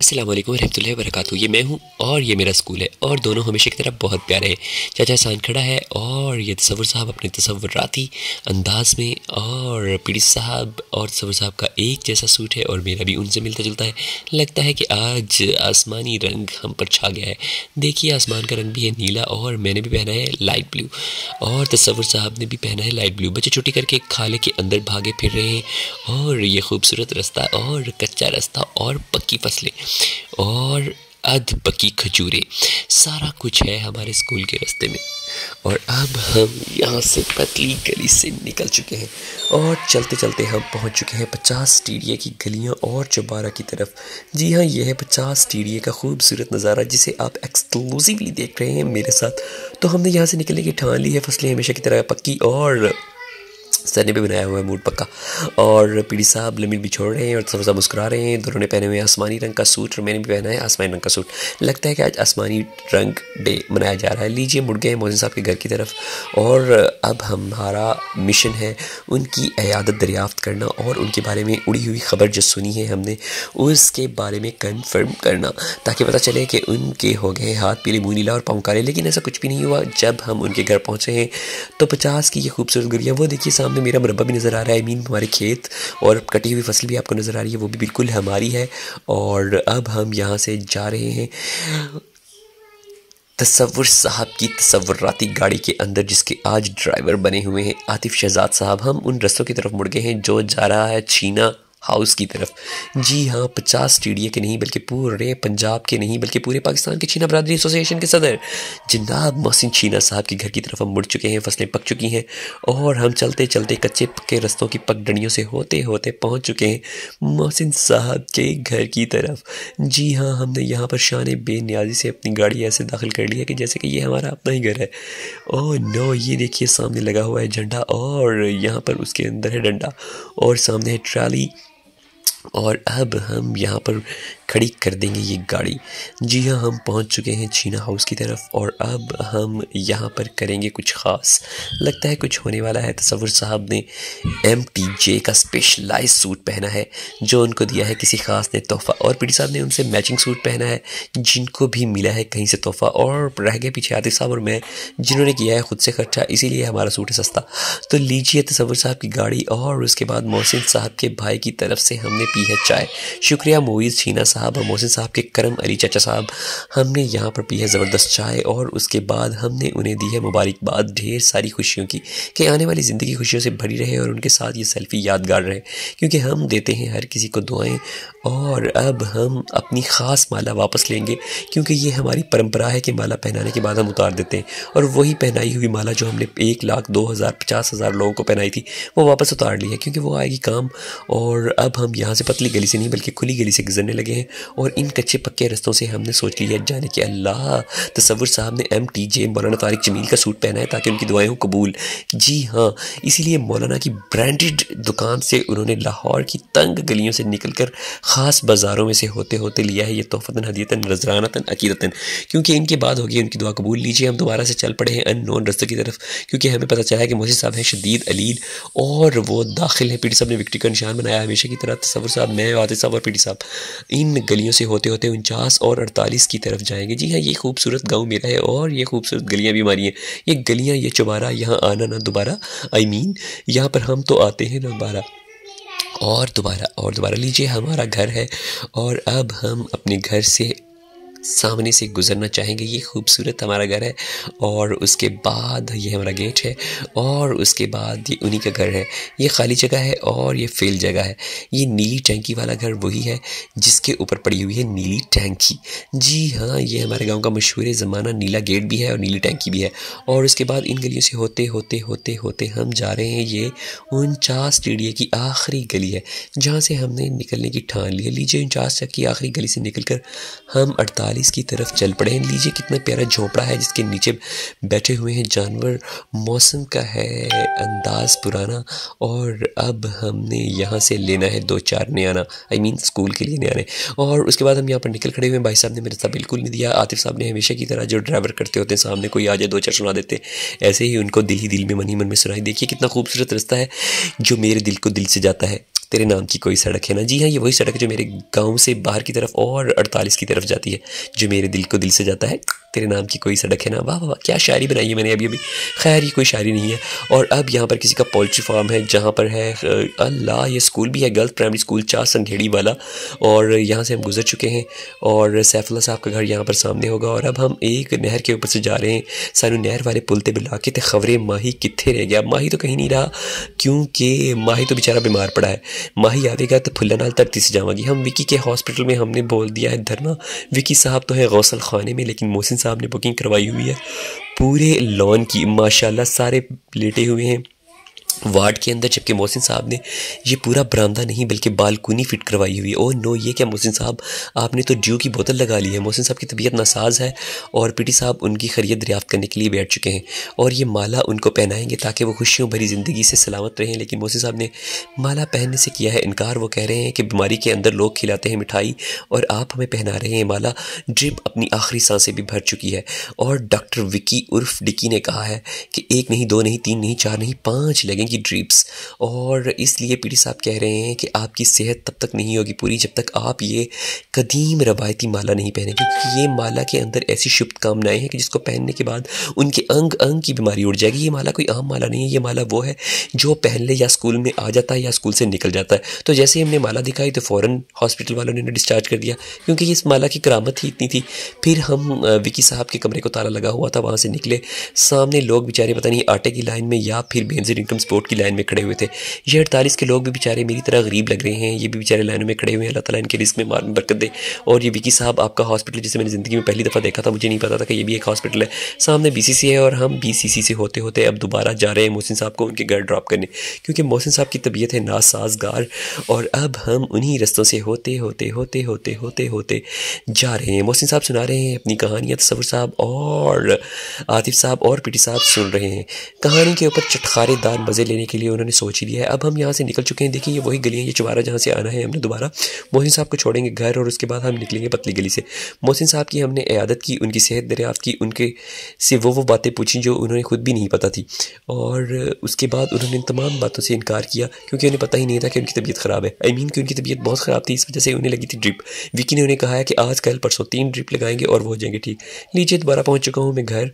अस्सलाम वालेकुम रहमतुल्लाहि व बरकातहू। ये मैं हूँ और ये मेरा स्कूल है और दोनों हमेशा की तरह बहुत प्यारे हैं। चाचा एहसान खड़ा है और ये तसव्वुर साहब अपने तसव्वुराती अंदाज में, और पीड़ी साहब और तसव्वुर साहब का एक जैसा सूट है और मेरा भी उनसे मिलता जुलता है। लगता है कि आज आसमानी रंग हम पर छा गया है। देखिए आसमान का रंग भी है नीला और मैंने भी पहना है लाइट ब्लू और तसव्वुर साहब ने भी पहना है लाइट ब्लू। बच्चे छुट्टी करके खाले के अंदर भागे फिर रहे हैं और ये खूबसूरत रास्ता और कच्चा रास्ता और पक्की फसलें और अध पकी खजूरें, सारा कुछ है हमारे स्कूल के रास्ते में। और अब हम यहाँ से पतली गली से निकल चुके हैं और चलते चलते हम पहुँच चुके हैं 50 टीडिया की गलियाँ और चौबारा की तरफ। जी हाँ, यह है 50 टीडिया का खूबसूरत नज़ारा जिसे आप एक्सक्लूसिवली देख रहे हैं मेरे साथ। तो हमने यहाँ से निकलने की ठान ली है, फसलें हमेशा की तरह पक्की और सर ने भी बनाया हुआ है मूड पक्का। और पीड़ी साहब लमीर भी छोड़ रहे हैं और सब मुस्कुरा रहे हैं। दोनों ने पहने हुए आसमानी रंग का सूट और मैंने भी पहना है आसमानी रंग का सूट। लगता है कि आज आसमानी रंग डे मनाया जा रहा है। लीजिए मुड़ गए मोहसिन साहब के घर की तरफ और अब हमारा मिशन है उनकी इयादत दरियाफ्त करना और उनके बारे में उड़ी हुई खबर जो सुनी है हमने उसके बारे में कन्फर्म करना, ताकि पता चले कि उनके हो गए हाथ पीले मुँह नीला और पाँव काले। लेकिन ऐसा कुछ भी नहीं हुआ। जब हम उनके घर पहुँचे हैं तो 50 की ये खूबसूरत गलियाँ, वो देखिए सामने मेरा मुरब्बा भी नज़र आ रहा है। मीन हमारे खेत और कटी हुई फसल भी आपको नज़र आ रही है, वो भी बिल्कुल हमारी है। और अब हम यहाँ से जा रहे हैं तसव्वुर साहब की तसव्वुराती गाड़ी के अंदर, जिसके आज ड्राइवर बने हुए हैं आतिफ शहजाद साहब। हम उन रस्तों की तरफ मुड़ गए हैं जो जा रहा है छीना हाउस की तरफ। जी हाँ, 50 टीडिया के नहीं बल्कि पूरे पंजाब के नहीं बल्कि पूरे पाकिस्तान के छीना बरादरी एसोसिएशन के सदर जनाब मोहसिन छीना साहब के घर की तरफ हम मुड़ चुके हैं। फसलें पक चुकी हैं और हम चलते चलते कच्चे पक्के रस्तों की पगडंडियों से होते होते पहुंच चुके हैं मोहसिन साहब के घर की तरफ। जी हाँ, हमने यहाँ पर शान बेनियाजी से अपनी गाड़ी ऐसे दाखिल कर लिया कि जैसे कि ये हमारा अपना ही घर है। ओह नो, ये देखिए सामने लगा हुआ है झंडा और यहाँ पर उसके अंदर है डंडा और सामने है ट्राली। और अब हम यहाँ पर खड़ी कर देंगे ये गाड़ी। जी हाँ, हम पहुँच चुके हैं छीना हाउस की तरफ और अब हम यहाँ पर करेंगे कुछ ख़ास। लगता है कुछ होने वाला है। तसव्वुर साहब ने MTJ का स्पेशलाइज सूट पहना है जो उनको दिया है किसी ख़ास ने तोहफ़ा, और पीडी साहब ने उनसे मैचिंग सूट पहना है जिनको भी मिला है कहीं से तोहफ़ा, और रह गए पीछे आतिफ साहब और मैं जिन्होंने किया है ख़ुद से खर्चा, इसीलिए हमारा सूट है सस्ता। तो लीजिए तसव्वुर साहब की गाड़ी और उसके बाद मोहसिन साहब के भाई की तरफ से हमने पी है चाय। शुक्रिया मोइज़ छीना साहब और मोहसिन साहब के करम अली चाचा साहब, हमने यहाँ पर पी है ज़बरदस्त चाय और उसके बाद हमने उन्हें दी है मुबारकबाद ढेर सारी खुशियों की कि आने वाली ज़िंदगी खुशियों से भरी रहे और उनके साथ ये सेल्फ़ी यादगार रहे, क्योंकि हम देते हैं हर किसी को दुआएं। और अब हम अपनी ख़ास माला वापस लेंगे क्योंकि ये हमारी परंपरा है कि माला पहनाने के बाद हम उतार देते हैं, और वही पहनाई हुई माला जो हमने 1 लाख 2 हज़ार 50 हज़ार लोगों को पहनाई थी वो वापस उतार ली है क्योंकि वो आएगी काम। और अब हम यहाँ से पतली गली से नहीं बल्कि खुली गली से गुजरने लगे हैं और इन कच्चे पक्के रास्तों से हमने सोच लिया जाने कि अल्लाह, तसव्वुर साहब ने MTJ मौलाना तारिक जमील का सूट पहना है ताकि उनकी दुआएं हो कबूल। जी हाँ, इसीलिए मौलाना की ब्रांडेड दुकान से उन्होंने लाहौर की तंग गलियों से निकलकर ख़ास बाज़ारों में से होते होते लिया है ये तोहफ़तन हदीयतन नजरानतन अकीदतन, क्योंकि इनके बाद होगी उनकी दुआ कबूल। लीजिए हम दोबारा से चल पड़े हैं अननोन रास्तों की तरफ क्योंकि हमें पता चला है कि मोहसिन साहब हैं शदीद अलील और वो दाखिल है। पीडी साहब ने विक्ट्री का निशान बनाया हमेशा की तरह। तसव्वुर साहब, मैं, आतिफ साहब और पीडी साहब इन गलियों से होते होते 49 और 48 की तरफ जाएंगे। जी हाँ, ये खूबसूरत गांव मेरा है और ये खूबसूरत गलियां भी हमारी हैं। ये गलियां, ये चौबारा, यहाँ आना ना दोबारा, यहाँ पर हम तो आते हैं ना दोबारा और दोबारा और दोबारा। लीजिए हमारा घर है और अब हम अपने घर से सामने से गुजरना चाहेंगे। ये खूबसूरत हमारा घर है और उसके बाद ये हमारा गेट है और उसके बाद ये उन्हीं का घर है। ये खाली जगह है और ये फेल जगह है। ये नीली टैंकी वाला घर वही है जिसके ऊपर पड़ी हुई है नीली टैंकी। जी हाँ, ये हमारे गांव का मशहूर ज़माना नीला गेट भी है और नीली टैंकी भी है। और उसके बाद इन गलियों से होते होते होते होते हम जा रहे हैं ये 49 टीडिया की आखिरी गली है जहाँ से हमने निकलने की ठान ली है। लीजिए 49 तक की आखिरी गली से निकलकर हम 48 की तरफ चल पड़े हैं। लीजिए कितना प्यारा झोपड़ा है जिसके नीचे बैठे हुए हैं जानवर। मौसम का है अंदाज पुराना और अब हमने यहाँ से लेना है 2-4 नियाना, स्कूल के लिए नियाने। और उसके बाद हम यहाँ पर निकल खड़े हुए हैं। भाई साहब ने मेरा रास्ता बिल्कुल नहीं दिया। आतिफ साहब ने हमेशा की तरह जो ड्राइवर करते होते हैं, सामने कोई आ जाए 2-4 सुना देते, ऐसे ही उनको दिल ही दिल में मन ही मन में सुनाई। देखिए कितना खूबसूरत रास्ता है जो मेरे दिल को दिल से जाता है। तेरे नाम की कोई सड़क है ना। जी हाँ, ये वही सड़क है जो मेरे गांव से बाहर की तरफ और 48 की तरफ जाती है, जो मेरे दिल को दिल से जाता है। तेरे नाम की कोई सड़क है ना। वाह वाह वाह, क्या शायरी बनाई है मैंने अभी अभी। खैर ये कोई शायरी नहीं है। और अब यहाँ पर किसी का पोल्ट्री फार्म है जहाँ पर है अल्लाह, ये स्कूल भी है, गर्ल्स प्राइमरी स्कूल चार संघेड़ी वाला। और यहाँ से हम गुजर चुके हैं और सैफुल्ला साहब का घर यहाँ पर सामने होगा। और अब हम एक नहर के ऊपर से जा रहे हैं। सानू नहर वाले पुल ते बुला के ते खबरें माही कित्थे रह गया। माही तो कहीं नहीं रहा, क्योंकि माही तो बेचारा बीमार पड़ा है। माही आवेगा तो फुल्ला नाल धरती से जावांगी। हम विकी के हॉस्पिटल में हमने बोल दिया है धरना। विकी साहब तो है गौसल खाने में, लेकिन मोहसिन साहब ने बुकिंग करवाई हुई है पूरे लॉन की। माशाल्लाह सारे लेटे हुए हैं वार्ड के अंदर, जबकि मोहसिन साहब ने ये पूरा बरामदा नहीं बल्कि बालकनी फिट करवाई हुई है। ओह नो, ये क्या मोहसिन साहब, आपने तो ड्यू की बोतल लगा ली है। मोहसिन साहब की तबीयत नासाज है और पीटी साहब उनकी खैरियत दरियाफ्त करने के लिए बैठ चुके हैं और ये माला उनको पहनाएंगे ताकि वो खुशियों भरी ज़िंदगी से सलामत रहें। लेकिन मोहसिन साहब ने माला पहनने से किया है इनकार। वो कह रहे हैं कि बीमारी के अंदर लोग खिलाते हैं मिठाई और आप हमें पहना रहे हैं माला। ड्रिप अपनी आखिरी सांसें भी भर चुकी है और डॉक्टर विकी उर्फ डिकी ने कहा है कि 1 नहीं 2 नहीं 3 नहीं 4 नहीं 5 लगेंगी ड्रिप्स। और इसलिए पीटी साहब कह रहे हैं कि आपकी सेहत तब तक नहीं होगी पूरी जब तक आप ये कदीम रवायती माला नहीं पहने, क्योंकि ये माला के अंदर ऐसी शुभकामनाएं हैं कि जिसको पहनने के बाद उनके अंग अंग की बीमारी उड़ जाएगी। ये माला कोई आम माला नहीं है, ये माला वो है जो पहन ले या स्कूल में आ जाता है या स्कूल से निकल जाता है। तो जैसे ही हमने माला दिखाई तो फ़ौरन हॉस्पिटल वालों ने डिस्चार्ज कर दिया, क्योंकि इस माला की करामत ही इतनी थी। फिर हम विकी साहब के कमरे को ताला लगा हुआ था, वहाँ से निकले। सामने लोग बेचारे पता नहीं आटे की लाइन में या फिर बेनज़ीर इनकम सपोर्ट की लाइन में खड़े हुए थे। ये 48 के लोग भी बेचारे मेरी तरह गरीब लग रहे हैं, ये भी बेचारे लाइनों में खड़े हुए हैं। अल्लाह ताला इनके रिस्क में मार में बरकत दे। और ये विकी साहब आपका हॉस्पिटल जिसे मैंने ज़िंदगी में पहली दफ़ा देखा था, मुझे नहीं पता था कि ये भी एक हॉस्पिटल है। सामने BCC है और हम BCC से होते होते अब दोबारा जा रहे हैं मोहसिन साहब को उनके घर ड्रॉप करने, क्योंकि मोहसिन साहब की तबीयत है नासाजगार। और अब हम उन्हीं रस्तों से होते होते होते होते होते होते जा रहे हैं। मोहसिन साहब सुना रहे हैं अपनी कहानियाँ, तसव्वुर साहब और आतिफ साहब और पीटी साहब सुन रहे हैं। कहानी के ऊपर चटखारेदार मज़े लेने के लिए उन्होंने सोच ही लिया है। अब हम यहाँ से निकल चुके हैं। देखिए ये वही गलियाँ, ये चुबारा जहाँ से आना है हमने दोबारा। मोहसिन साहब को छोड़ेंगे घर और उसके बाद हम निकलेंगे पतली गली से। मोहसिन साहब की हमने इयादत की, उनकी सेहत दरियाफ्त की, उनके से वो बातें पूछी जो उन्होंने खुद भी नहीं पता थी। और उसके बाद उन्होंने इन तमाम बातों से इनकार किया, क्योंकि उन्हें पता ही नहीं था कि उनकी तबीयत ख़राब है। आई मीन कि उनकी तबीयत बहुत ख़राब थी, इस वजह से उन्हें लगी थी ड्रिप। विकी ने उन्हें कहा है कि आज कल परसों 3 ड्रिप लगाएंगे और वो हो जाएंगे ठीक। लीजिए दोबारा पहुँच चुका हूँ मैं घर।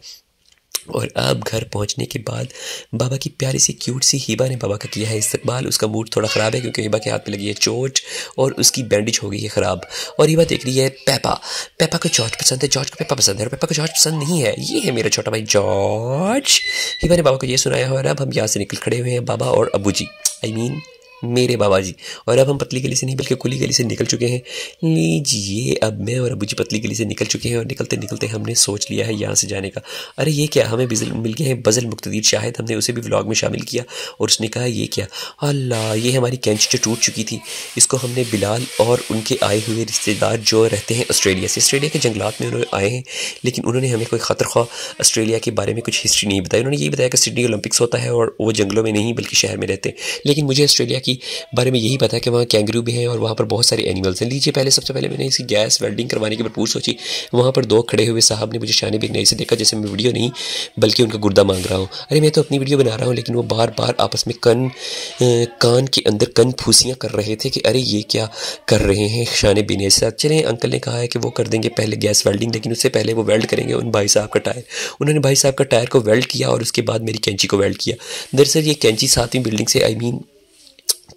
और अब घर पहुंचने के बाद बाबा की प्यारी सी क्यूट सी हिबा ने बाबा का किया है इस्तकबाल। उसका मूड थोड़ा ख़राब है क्योंकि हिबा के हाथ पे लगी है चोट और उसकी बैंडेज हो गई है ख़राब। और हिबा देख रही है पेपा को जॉर्ज पसंद है, जॉर्ज को पेपा पसंद है और पेपा को जॉर्ज पसंद नहीं है। ये है मेरा छोटा भाई जॉर्ज। हिबा ने बाबा को ये सुनाया है और अब हम यहाँ से निकल खड़े हुए हैं बाबा और अबू जी, आई मीन मेरे बाबा जी। और अब हम पतली गली से नहीं बल्कि खुली गली से निकल चुके हैं। लीजिए अब मैं और अबू जी पतली गली से निकल चुके हैं और निकलते निकलते हमने सोच लिया है यहाँ से जाने का। अरे ये क्या, हमें मिल गए हैं बज़ल मुक्तदीर शाहिद, हमने उसे भी व्लॉग में शामिल किया और उसने कहा ये क्या, अल्लाह ये हमारी कैंची जो टूट चुकी थी, इसको हमने बिलाल और उनके आए हुए रिश्तेदार जो रहते हैं ऑस्ट्रेलिया से, ऑस्ट्रेलिया के जंगलात में उन्होंने आए हैं, लेकिन उन्होंने हमें कोई ख़तर ख्वाह ऑस्ट्रेलिया के बारे में कुछ हिस्ट्री नहीं बताई। उन्होंने ये बताया कि सिडनी ओलंपिक्स होता है और वो जंगलों में नहीं बल्कि शहर में रहते हैं। लेकिन मुझे ऑस्ट्रेलिया की बारे में यही पता है कि वहाँ कैंगरू भी हैं और वहाँ पर बहुत सारे एनिमल्स हैं। लीजिए सबसे पहले मैंने इसकी गैस वेल्डिंग करवाने की भरपूर सोची। वहाँ पर 2 खड़े हुए साहब ने मुझे शाने बेगनाई से देखा जैसे मैं वीडियो नहीं बल्कि उनका गुर्दा मांग रहा हूँ। अरे मैं तो अपनी वीडियो बना रहा हूँ, लेकिन वो बार बार आपस में कान के अंदर कन फूसियाँ कर रहे थे कि अरे ये क्या कर रहे हैं शाने बेगनाई से। चलें अंकल ने कहा है कि वो कर देंगे पहले गैस वेल्डिंग, लेकिन उससे पहले वो वेल्ड करेंगे उन भाई साहब का टायर। उन्होंने भाई साहब का टायर को वेल्ड किया और उसके बाद मेरी कैंची को वेल्ड किया। दरअसल ये कैंची 7वीं बिल्डिंग से, आई मीन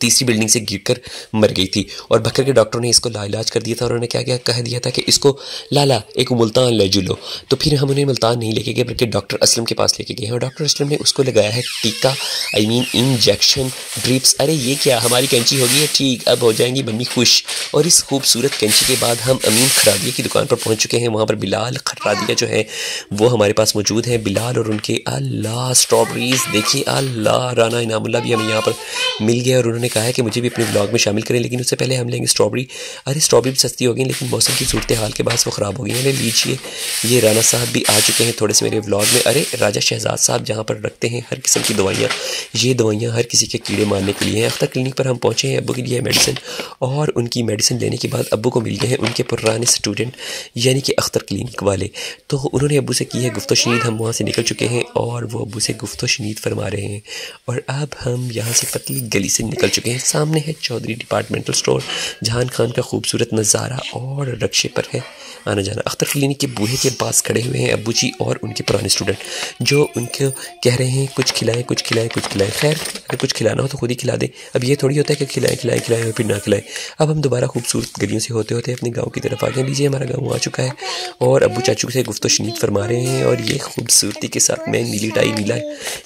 3री बिल्डिंग से गिरकर मर गई थी और बकर के डॉक्टर ने इसको लाइलाज कर दिया था। उन्होंने क्या क्या कह दिया था कि इसको लाला एक मुल्तान ले जुलो। तो फिर हम उन्हें मुल्तान नहीं लेके गए बल्कि डॉक्टर असलम के पास लेके गए हैं और डॉक्टर असलम ने उसको लगाया है टीका, आई मीन इंजेक्शन, ड्रिप्स। अरे ये क्या, हमारी कैंची हो गई है ठीक, अब हो जाएंगी मम्मी खुश। और इस खूबसूरत कैंची के बाद हम अमीन खरादिया की दुकान पर पहुँच चुके हैं। वहाँ पर बिलाल खरादिया जो है वो हमारे पास मौजूद हैं। बिलाल और उनके अल्लाह स्ट्रॉबेरीज़ देखिए, अल्लाह राना इनामुल्ला भी हमें यहाँ पर मिल गया और उन्होंने कहा है कि मुझे भी अपने ब्लॉग में शामिल करें, लेकिन उससे पहले हम लेंगे स्ट्रॉबेरी। अरे स्ट्रॉबेरी भी सस्ती हो गई लेकिन मौसम की सूरत हाल के बाद वो ख़राब हो गई है। लीजिए ये राना साहब भी आ चुके हैं थोड़े से मेरे व्लॉग में। अरे राजा शहजाद साहब जहाँ पर रखते हैं हर किस्म की दवाइयाँ, ये दवाइयाँ हर किसी के कीड़े मारने के लिए हैं। अख्तर क्लिनिक पर हम पहुँचे हैं अब्बू के लिए मेडिसिन, और उनकी मेडिसिन लेने के बाद अब्बू को मिल गए हैं उनके पुराने स्टूडेंट यानी कि अख्तर क्लिनिक वाले। तो उन्होंने अब्बू से की है गुफ्तो शनीद, हम वहाँ से निकल चुके हैं और वो अब्बू से गुफ्तो शनीद फरमा रहे हैं। और अब हम यहाँ से पतली गली से निकल चुके चुके हैं। सामने है चौधरी डिपार्टमेंटल स्टोर, जहान खान का खूबसूरत नज़ारा और रक्शे पर है आना जाना। अख्तर क्लिनिक के बूहे के पास खड़े हुए हैं अब्बू जी और उनके पुराने स्टूडेंट, जो उनको कह रहे हैं कुछ खिलाएं कुछ खिलाएं कुछ खिलाएं। खैर, अगर कुछ खिलाना हो तो खुद ही खिला दें। अब ये थोड़ी होता है कि खिलाएं खिलाएं खिलाएं और फिर ना खिलाएं। अब हम दोबारा खूबसूरत गलियों से होते होते अपने गाँव की तरफ आ गए। लीजिए, हमारा गाँव आ चुका है और अब्बू चाचू से गुफ्तो शनीद फरमा रहे हैं। और ये खूबसूरती के साथ में नीली टाई, नीला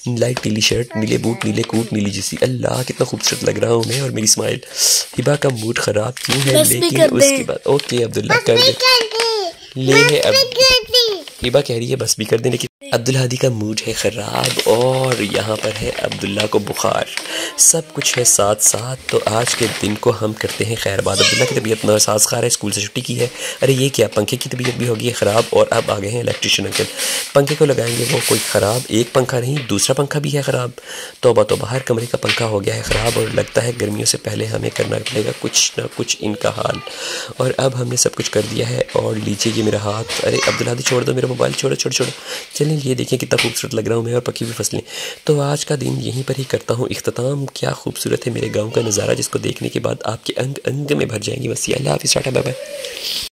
लाइट नीली शर्ट, नीले बूट, नीले कोट, नीली जैसी, अल्लाह कितना खूबसूरत लग रहा हूँ मैं। और मेरी स्माइल। हिबा का मूड ख़राब क्यों है? लेकिन उसके बाद ओके अब्दुल्ला कर दे, ले है अब हिबा कह रही है बस भी कर दें, लेकिन अब्दुल हादी का मूड है ख़राब और यहाँ पर है अब्दुल्ला को बुखार। सब कुछ है साथ साथ। तो आज के दिन को हम करते हैं खैरबाद। अब्दुल्ला की तबीयत नासाज खा रहा है, स्कूल से छुट्टी की है। अरे ये क्या, पंखे की तबीयत भी होगी ख़राब। और अब आ गए हैं इलेक्ट्रिशियन अंकल, पंखे को लगाएंगे वो कोई ख़राब। एक पंखा नहीं, दूसरा पंखा भी है ख़राब। तौबा तौबा, हर कमरे का पंखा हो गया है ख़राब। और लगता है गर्मियों से पहले हमें करना पड़ेगा कुछ ना कुछ इनका हाल। और अब हमने सब कुछ कर दिया है। और लीजिए ये मेरा हाथ, अरे अब्दुल हादी छोड़ दो मेरा मोबाइल, छोड़ो छोड़ो छोड़ो। चलिए ये देखें कितना खूबसूरत लग रहा हूँ मैं और पकी हुई फसलें। तो आज का दिन यहीं पर ही करता हूँ इख्तिताम। क्या खूबसूरत है मेरे गांव का नज़ारा, जिसको देखने के बाद आपके अंग अंग में भर जाएंगी। बस, अल्लाह हाफ़िज़, टाटा बाय बाय।